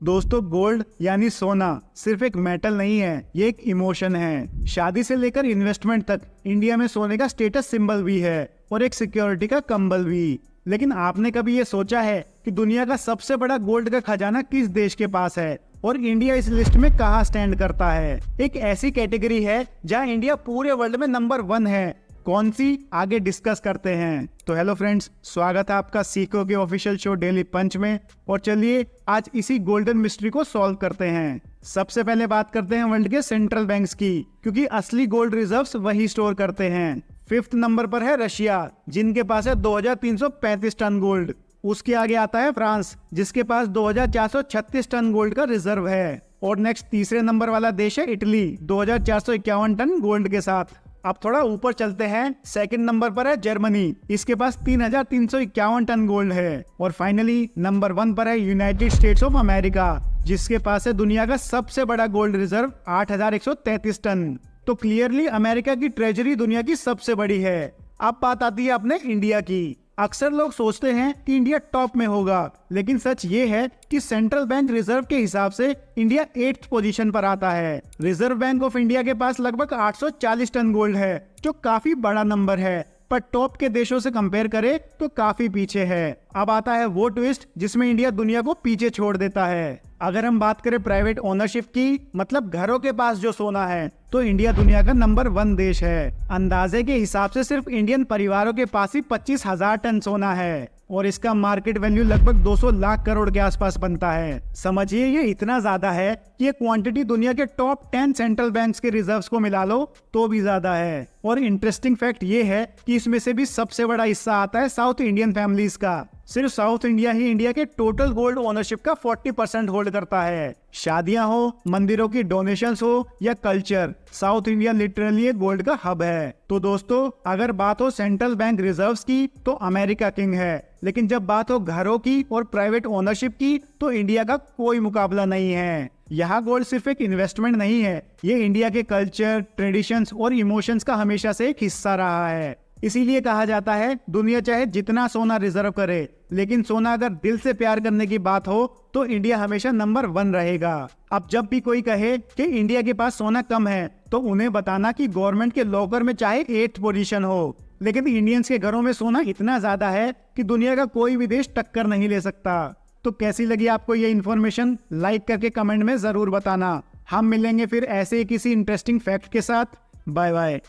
दोस्तों, गोल्ड यानी सोना सिर्फ एक मेटल नहीं है, ये एक इमोशन है। शादी से लेकर इन्वेस्टमेंट तक इंडिया में सोने का स्टेटस सिंबल भी है और एक सिक्योरिटी का कंबल भी। लेकिन आपने कभी ये सोचा है कि दुनिया का सबसे बड़ा गोल्ड का खजाना किस देश के पास है और इंडिया इस लिस्ट में कहाँ स्टैंड करता है? एक ऐसी कैटेगरी है जहाँ इंडिया पूरे वर्ल्ड में नंबर 1 है। कौन सी, आगे डिस्कस करते हैं। तो हेलो फ्रेंड्स, स्वागत है आपका सीखो के ऑफिशियल शो डेली पंच में। और चलिए आज इसी गोल्डन मिस्ट्री को सॉल्व करते हैं। सबसे पहले बात करते हैं वर्ल्ड के सेंट्रल बैंक्स की, क्योंकि असली गोल्ड रिजर्व्स वही स्टोर करते हैं। 5th नंबर पर है रशिया, जिनके पास है 2335 टन गोल्ड। उसके आगे आता है फ्रांस, जिसके पास 2436 टन गोल्ड का रिजर्व है। और नेक्स्ट तीसरे नंबर वाला देश है इटली, 2451 टन गोल्ड के साथ। अब थोड़ा ऊपर चलते हैं, सेकंड नंबर पर है जर्मनी, इसके पास 3351 टन गोल्ड है। और फाइनली नंबर 1 पर है यूनाइटेड स्टेट्स ऑफ अमेरिका, जिसके पास है दुनिया का सबसे बड़ा गोल्ड रिजर्व 8133 टन। तो क्लियरली अमेरिका की ट्रेजरी दुनिया की सबसे बड़ी है। अब बात आती है अपने इंडिया की। अक्सर लोग सोचते हैं कि इंडिया टॉप में होगा, लेकिन सच ये है कि सेंट्रल बैंक रिजर्व के हिसाब से इंडिया 8th पोजीशन पर आता है। रिजर्व बैंक ऑफ इंडिया के पास लगभग 840 टन गोल्ड है, जो काफी बड़ा नंबर है, पर टॉप के देशों से कंपेयर करें तो काफी पीछे है। अब आता है वो ट्विस्ट जिसमें इंडिया दुनिया को पीछे छोड़ देता है। अगर हम बात करें प्राइवेट ओनरशिप की, मतलब घरों के पास जो सोना है, तो इंडिया दुनिया का नंबर 1 देश है। अंदाजे के हिसाब से सिर्फ इंडियन परिवारों के पास ही 25,000 टन सोना है और इसका मार्केट वैल्यू लगभग 200 लाख करोड़ के आसपास बनता है। समझिए ये इतना ज्यादा है कि ये क्वांटिटी दुनिया के टॉप 10 सेंट्रल बैंक्स के रिजर्व्स को मिला लो तो भी ज्यादा है। और इंटरेस्टिंग फैक्ट ये है कि इसमें से भी सबसे बड़ा हिस्सा आता है साउथ इंडियन फैमिलीज का। सिर्फ साउथ इंडिया ही इंडिया के टोटल गोल्ड ओनरशिप का 40% होल्ड करता है। शादियां हो, मंदिरों की डोनेशंस हो या कल्चर, साउथ इंडिया लिटरली एक गोल्ड का हब है। तो दोस्तों, अगर बात हो सेंट्रल बैंक रिजर्व्स की तो अमेरिका किंग है, लेकिन जब बात हो घरों की और प्राइवेट ओनरशिप की तो इंडिया का कोई मुकाबला नहीं है। यहाँ गोल्ड सिर्फ एक इन्वेस्टमेंट नहीं है, ये इंडिया के कल्चर, ट्रेडिशंस और इमोशंस का हमेशा से एक हिस्सा रहा है। इसीलिए कहा जाता है दुनिया चाहे जितना सोना रिजर्व करे, लेकिन सोना अगर दिल से प्यार करने की बात हो तो इंडिया हमेशा नंबर 1 रहेगा। अब जब भी कोई कहे कि इंडिया के पास सोना कम है, तो उन्हें बताना कि गवर्नमेंट के लॉकर में चाहे 8th पोजीशन हो, लेकिन इंडियंस के घरों में सोना इतना ज्यादा है कि दुनिया का कोई भी देश टक्कर नहीं ले सकता। तो कैसी लगी आपको ये इन्फॉर्मेशन? लाइक करके कमेंट में जरूर बताना। हम मिलेंगे फिर ऐसे ही किसी इंटरेस्टिंग फैक्ट के साथ। Bye bye.